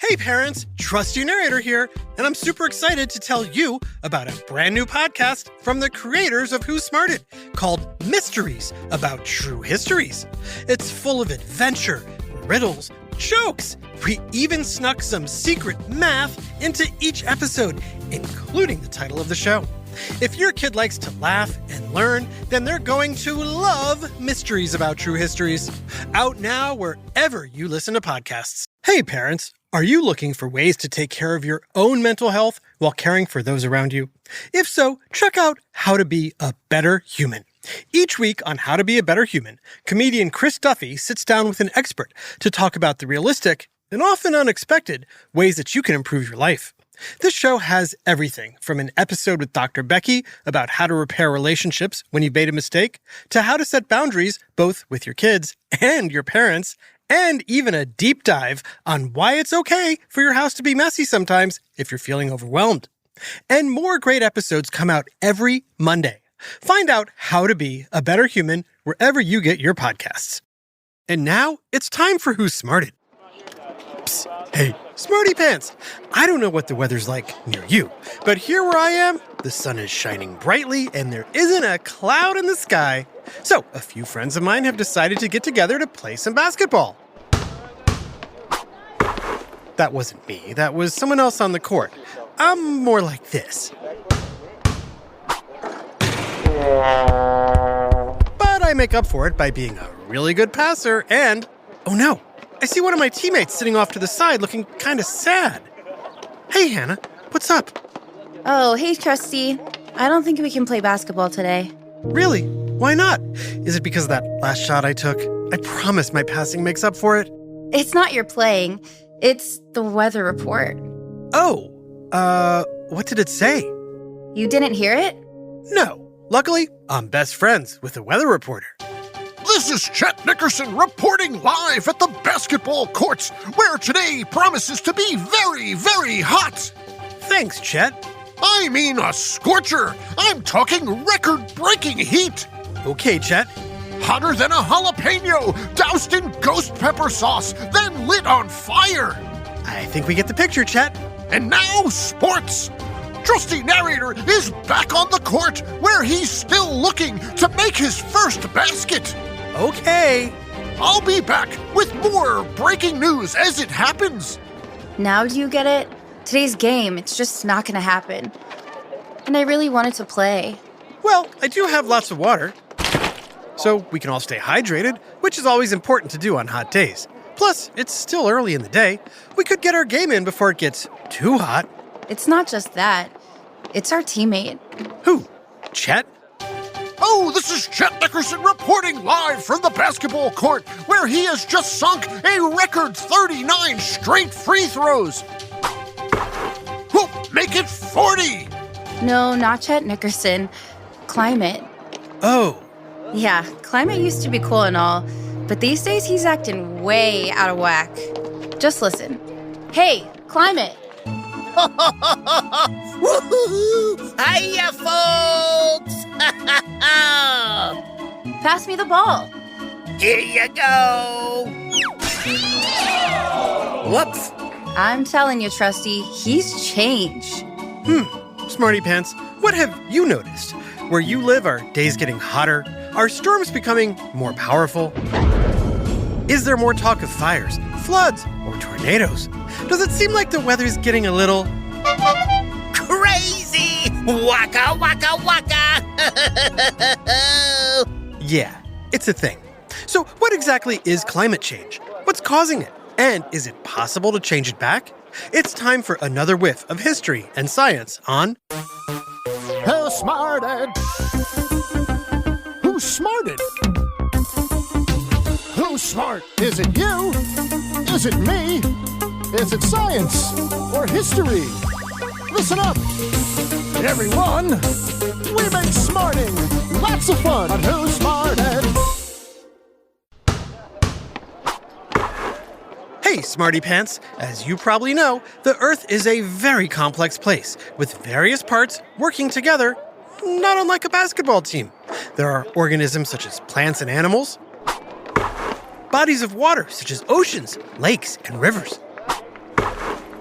Hey parents, Trusty Narrator here, and I'm super excited to tell you about a brand new podcast from the creators of Who Smarted called Mysteries About True Histories. It's full of adventure, riddles, jokes. We even snuck some secret math into each episode, including the title of the show. If your kid likes to laugh and learn, then they're going to love Mysteries About True Histories. Out now wherever you listen to podcasts. Hey parents, are you looking for ways to take care of your own mental health while caring for those around you? If so, check out How to Be a Better Human. Each week on How to Be a Better Human, comedian Chris Duffy sits down with an expert to talk about the realistic and often unexpected ways that you can improve your life. This show has everything from an episode with Dr. Becky about how to repair relationships when you made a mistake, to how to set boundaries both with your kids and your parents, and even a deep dive on why it's okay for your house to be messy sometimes if you're feeling overwhelmed. And more great episodes come out every Monday. Find out how to be a better human wherever you get your podcasts. And now it's time for Who's Smarted. Psst, hey, Smarty Pants! I don't know what the weather's like near you, but here where I am, the sun is shining brightly and there isn't a cloud in the sky. So, a few friends of mine have decided to get together to play some basketball. That wasn't me, that was someone else on the court. I'm more like this. But I make up for it by being a really good passer and, oh no, I see one of my teammates sitting off to the side looking kind of sad. Hey Hannah, what's up? Oh, hey Trusty. I don't think we can play basketball today. Really? Why not? Is it because of that last shot I took? I promise my passing makes up for it. It's not your playing. It's the weather report. Oh, what did it say? You didn't hear it? No. Luckily, I'm best friends with the weather reporter. This is Chet Nickerson reporting live at the basketball courts, where today promises to be very, very hot. Thanks, Chet. I mean a scorcher. I'm talking record-breaking heat. Okay, Chet. Hotter than a jalapeno, doused in ghost pepper sauce, then lit on fire. I think we get the picture, Chet. And now, sports. Trusty Narrator is back on the court, where he's still looking to make his first basket. Okay. I'll be back with more breaking news as it happens. Now do you get it? Today's game, it's just not gonna happen. And I really wanted to play. Well, I do have lots of water, so we can all stay hydrated, which is always important to do on hot days. Plus, it's still early in the day. We could get our game in before it gets too hot. It's not just that. It's our teammate. Who? Chet? Oh, this is Chet Nickerson reporting live from the basketball court, where he has just sunk a record 39 straight free throws. Whoop, make it 40! No, not Chet Nickerson. Climate. Oh. Yeah, Climate used to be cool and all, but these days he's acting way out of whack. Just listen. Hey, Climate! Woohoo! Hiya, folks! Pass me the ball. Here you go! Whoops! I'm telling you, Trusty, he's changed. Smarty Pants, what have you noticed? Where you live, are days getting hotter? Are storms becoming more powerful? Is there more talk of fires, floods, or tornadoes? Does it seem like the weather's getting a little... crazy! Waka, waka, waka! Yeah, it's a thing. So what exactly is climate change? What's causing it? And is it possible to change it back? It's time for another whiff of history and science on... Who smarted? Who's smarted? Who's smart? Is it you? Is it me? Is it science or history? Listen up, everyone. We make smarting lots of fun on Who's Smarted. Hey, Smarty Pants! As you probably know, the Earth is a very complex place, with various parts working together, not unlike a basketball team. There are organisms such as plants and animals, bodies of water such as oceans, lakes, and rivers,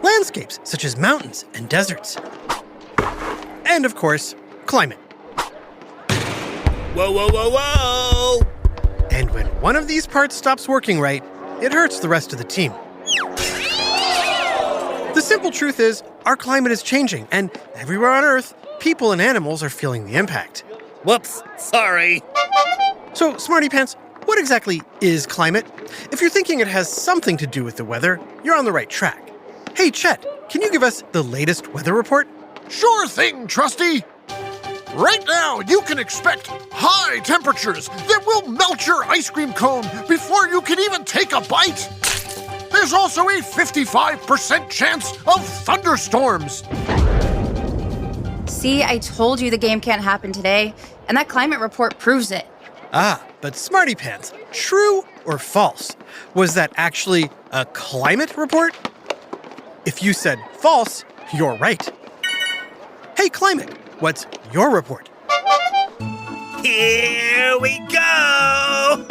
landscapes such as mountains and deserts. And of course, climate. Whoa, whoa, whoa, whoa! And when one of these parts stops working right, it hurts the rest of the team. The simple truth is, our climate is changing, and everywhere on Earth, people and animals are feeling the impact. Whoops, sorry. So, Smarty Pants, what exactly is climate? If you're thinking it has something to do with the weather, you're on the right track. Hey, Chet, can you give us the latest weather report? Sure thing, Trusty. Right now, you can expect high temperatures that will melt your ice cream cone before you can even take a bite. There's also a 55% chance of thunderstorms. See, I told you the game can't happen today, and that climate report proves it. Ah, but Smarty Pants, true or false? Was that actually a climate report? If you said false, you're right. Hey, Climate, what's your report? Here we go!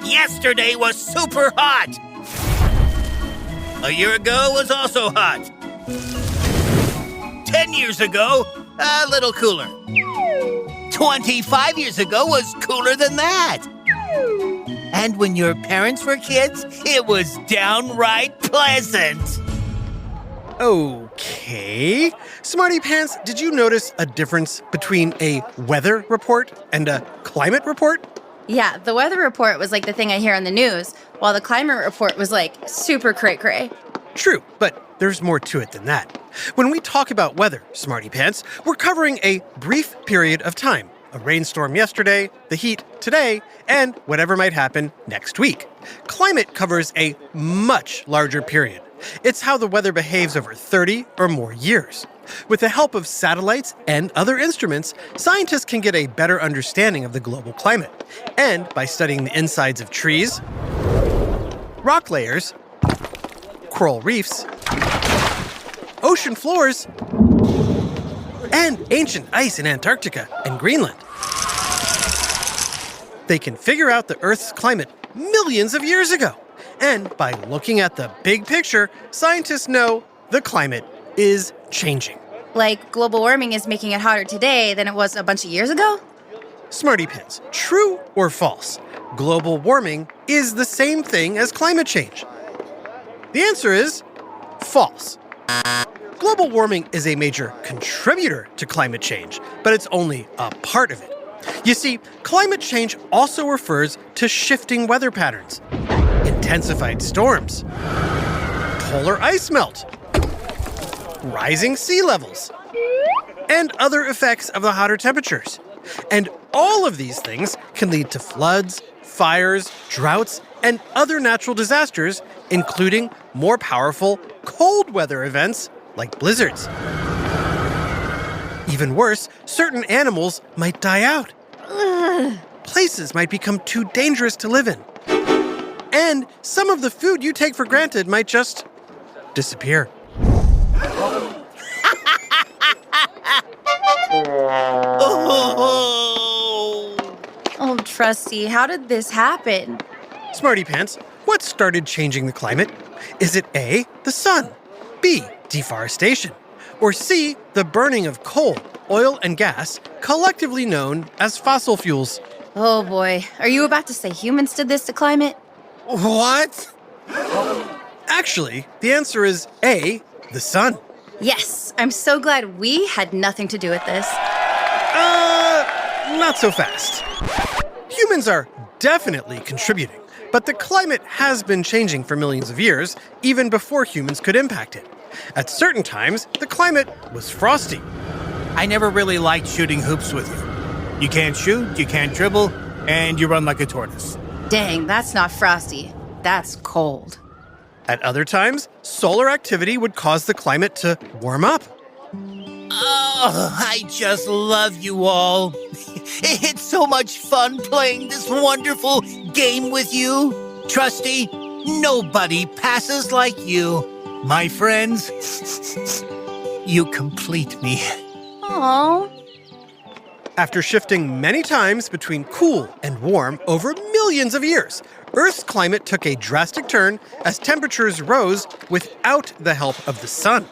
Yesterday was super hot. A year ago was also hot. 10 years ago, a little cooler. 25 years ago was cooler than that. And when your parents were kids, it was downright pleasant. Okay. Smarty Pants, did you notice a difference between a weather report and a climate report? Yeah, the weather report was like the thing I hear on the news, while the climate report was like super cray-cray. True, but there's more to it than that. When we talk about weather, Smarty Pants, we're covering a brief period of time. A rainstorm yesterday, the heat today, and whatever might happen next week. Climate covers a much larger period. It's how the weather behaves over 30 or more years. With the help of satellites and other instruments, scientists can get a better understanding of the global climate. And by studying the insides of trees, rock layers, coral reefs, ocean floors, and ancient ice in Antarctica and Greenland. They can figure out the Earth's climate millions of years ago. And by looking at the big picture, scientists know the climate is changing. Like global warming is making it hotter today than it was a bunch of years ago? Smarty Pants, true or false? Global warming is the same thing as climate change. The answer is false. Global warming is a major contributor to climate change, but it's only a part of it. You see, climate change also refers to shifting weather patterns, intensified storms, polar ice melt, rising sea levels, and other effects of the hotter temperatures. And all of these things can lead to floods, fires, droughts, and other natural disasters, including more powerful cold weather events like blizzards. Even worse, certain animals might die out. Places might become too dangerous to live in. And some of the food you take for granted might just disappear. Oh, Trusty, how did this happen? Smarty Pants, what started changing the climate? Is it A, the sun, B, deforestation, or C, the burning of coal, oil, and gas, collectively known as fossil fuels? Oh boy, are you about to say humans did this to climate? What? Actually, the answer is A, the sun. Yes, I'm so glad we had nothing to do with this. Not so fast. Humans are definitely contributing, but the climate has been changing for millions of years, even before humans could impact it. At certain times, the climate was frosty. I never really liked shooting hoops with you. You can't shoot, you can't dribble, and you run like a tortoise. Dang, that's not frosty. That's cold. At other times, solar activity would cause the climate to warm up. Oh, I just love you all. It's so much fun playing this wonderful game with you. Trusty, nobody passes like you. My friends, you complete me. Aww. After shifting many times between cool and warm over millions of years, Earth's climate took a drastic turn as temperatures rose without the help of the sun.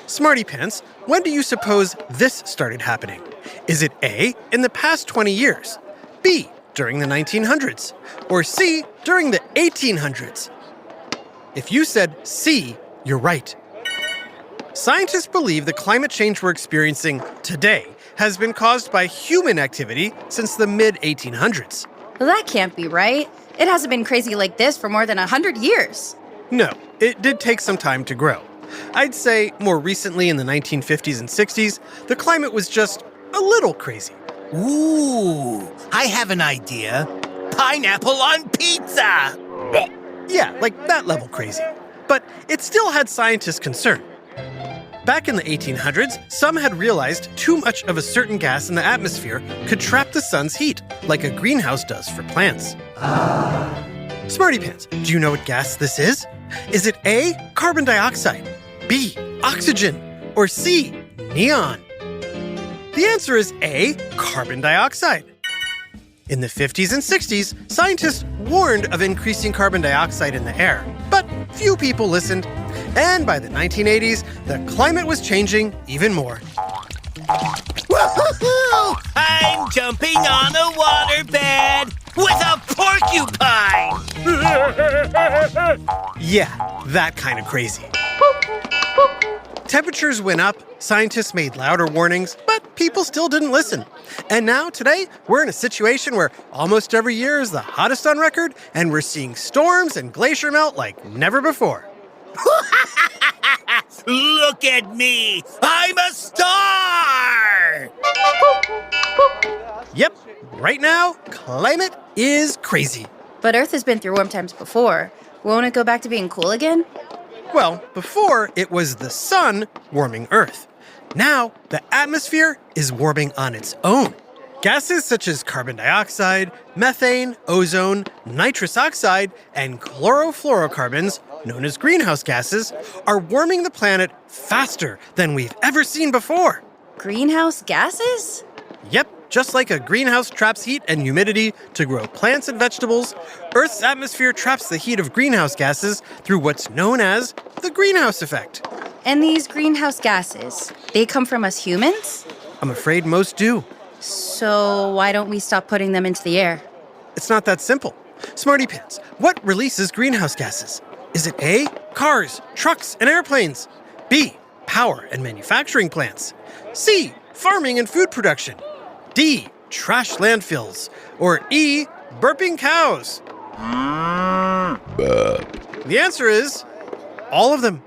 Smarty Pants, when do you suppose this started happening? Is it A, in the past 20 years, B, during the 1900s, or C, during the 1800s? If you said C, you're right. Scientists believe the climate change we're experiencing today has been caused by human activity since the mid-1800s. Well, that can't be right. It hasn't been crazy like this for more than 100 years. No, it did take some time to grow. I'd say more recently in the 1950s and 60s, the climate was just a little crazy. Ooh, I have an idea. Pineapple on pizza! Yeah, like that level crazy. But it still had scientists concerned. Back in the 1800s, some had realized too much of a certain gas in the atmosphere could trap the sun's heat, like a greenhouse does for plants. Smarty Pants, do you know what gas this is? Is it A, carbon dioxide, B, oxygen, or C, neon? The answer is A, carbon dioxide. In the 50s and 60s, scientists warned of increasing carbon dioxide in the air, but few people listened. And by the 1980s, the climate was changing even more. Woohoo! I'm jumping on a waterbed with a porcupine! Yeah, that kind of crazy. Temperatures went up, scientists made louder warnings, but people still didn't listen. And now, today, we're in a situation where almost every year is the hottest on record, and we're seeing storms and glacier melt like never before. Look at me! I'm a star! Yep, right now, climate is crazy. But Earth has been through warm times before. Won't it go back to being cool again? Well, before it was the sun warming Earth. Now, the atmosphere is warming on its own. Gases such as carbon dioxide, methane, ozone, nitrous oxide, and chlorofluorocarbons, known as greenhouse gases, are warming the planet faster than we've ever seen before. Greenhouse gases? Yep, just like a greenhouse traps heat and humidity to grow plants and vegetables, Earth's atmosphere traps the heat of greenhouse gases through what's known as the greenhouse effect. And these greenhouse gases, they come from us humans? I'm afraid most do. So why don't we stop putting them into the air? It's not that simple. Smarty Pants, what releases greenhouse gases? Is it A, cars, trucks, and airplanes? B, power and manufacturing plants? C, farming and food production? D, trash landfills? Or E, burping cows? The answer is all of them.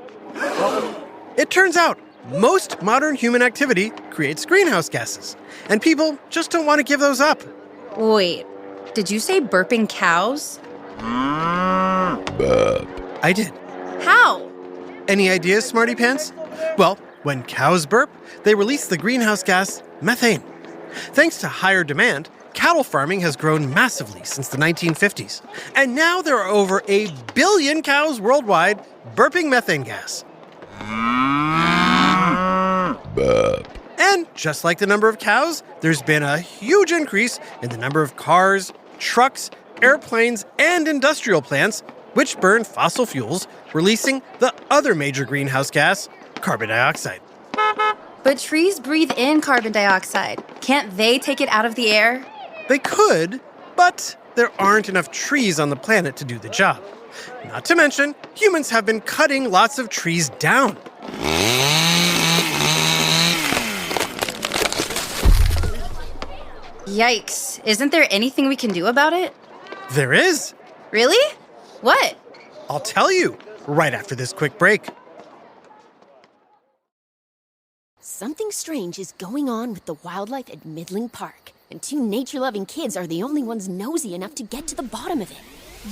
It turns out most modern human activity creates greenhouse gases, and people just don't want to give those up. Wait, did you say burping cows? I did. How? Any ideas, Smarty Pants? Well, when cows burp, they release the greenhouse gas methane. Thanks to higher demand, cattle farming has grown massively since the 1950s. And now there are over 1 billion cows worldwide burping methane gas. And just like the number of cows, there's been a huge increase in the number of cars, trucks, airplanes, and industrial plants which burn fossil fuels, releasing the other major greenhouse gas, carbon dioxide. But trees breathe in carbon dioxide. Can't they take it out of the air? They could, but there aren't enough trees on the planet to do the job. Not to mention, humans have been cutting lots of trees down. Yikes. Isn't there anything we can do about it? There is. Really? What? I'll tell you right after this quick break. Something strange is going on with the wildlife at Midland Park, and 2 nature-loving kids are the only ones nosy enough to get to the bottom of it.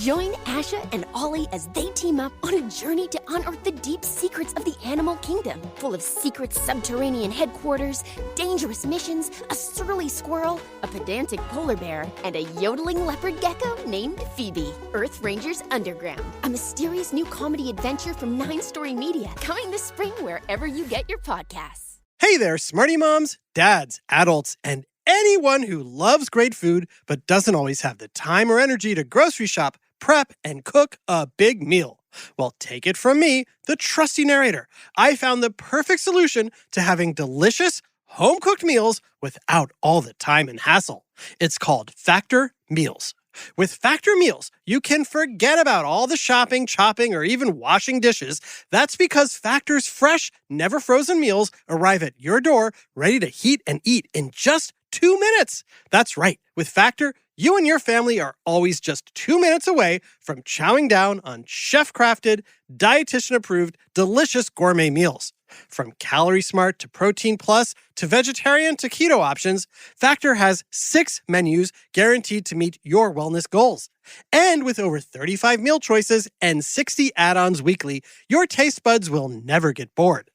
Join Asha and Ollie as they team up on a journey to unearth the deep secrets of the animal kingdom, full of secret subterranean headquarters, dangerous missions, a surly squirrel, a pedantic polar bear, and a yodeling leopard gecko named Phoebe. Earth Rangers Underground, a mysterious new comedy adventure from 9 Story Media, coming this spring wherever you get your podcasts. Hey there, Smarty Moms, dads, adults, and anyone who loves great food but doesn't always have the time or energy to grocery shop prep and cook a big meal. Well, take it from me, the trusty narrator. I found the perfect solution to having delicious, home-cooked meals without all the time and hassle. It's called Factor Meals. With Factor Meals, you can forget about all the shopping, chopping, or even washing dishes. That's because Factor's fresh, never frozen meals arrive at your door, ready to heat and eat in just 2 minutes. That's right. With Factor, you and your family are always just 2 minutes away from chowing down on chef-crafted, dietitian-approved, delicious gourmet meals. From Calorie Smart to Protein Plus to vegetarian to keto options, Factor has 6 menus guaranteed to meet your wellness goals. And with over 35 meal choices and 60 add-ons weekly, your taste buds will never get bored.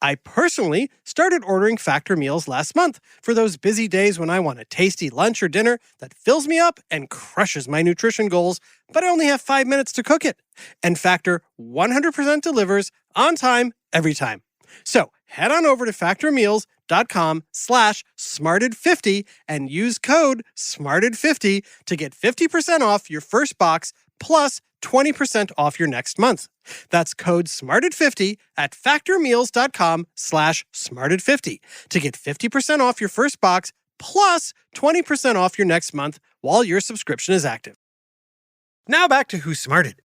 I personally started ordering Factor meals last month for those busy days when I want a tasty lunch or dinner that fills me up and crushes my nutrition goals, but I only have 5 minutes to cook it. And Factor 100% delivers on time, every time. So head on over to factormeals.com/smarted50 and use code SMARTED50 to get 50% off your first box plus 20% off your next month. That's code SMARTED50 at factormeals.com/smarted50 to get 50% off your first box plus 20% off your next month while your subscription is active. Now back to Who Smarted.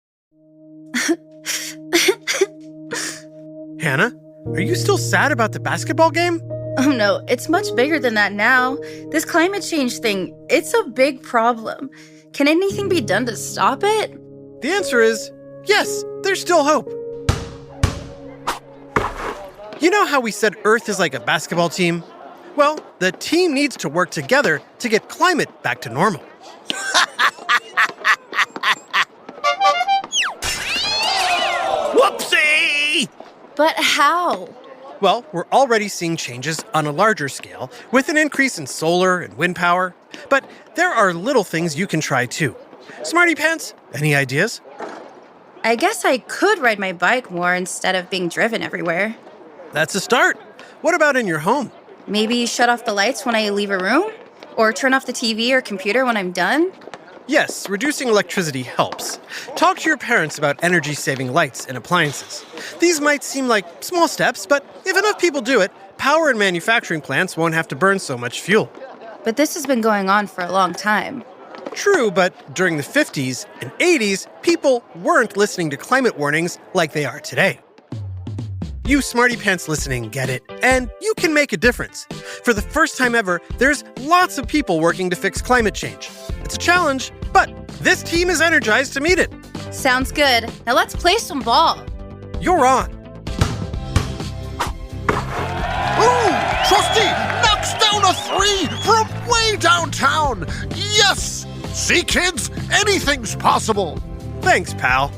Hannah, are you still sad about the basketball game? Oh no, it's much bigger than that now. This climate change thing, it's a big problem. Can anything be done to stop it? The answer is yes, there's still hope. You know how we said Earth is like a basketball team? Well, the team needs to work together to get climate back to normal. Whoopsie! But how? Well, we're already seeing changes on a larger scale with an increase in solar and wind power. But there are little things you can try too. Smarty Pants, any ideas? I guess I could ride my bike more instead of being driven everywhere. That's a start. What about in your home? Maybe shut off the lights when I leave a room? Or turn off the TV or computer when I'm done? Yes, reducing electricity helps. Talk to your parents about energy-saving lights and appliances. These might seem like small steps, but if enough people do it, power and manufacturing plants won't have to burn so much fuel. But this has been going on for a long time. True, but during the 50s and 80s, people weren't listening to climate warnings like they are today. You Smarty Pants listening get it, and you can make a difference. For the first time ever, there's lots of people working to fix climate change. It's a challenge, but this team is energized to meet it. Sounds good. Now let's play some ball. You're on. Ooh, Trusty knocks down a 3 from way downtown. Yes! See, kids, anything's possible. Thanks, pal.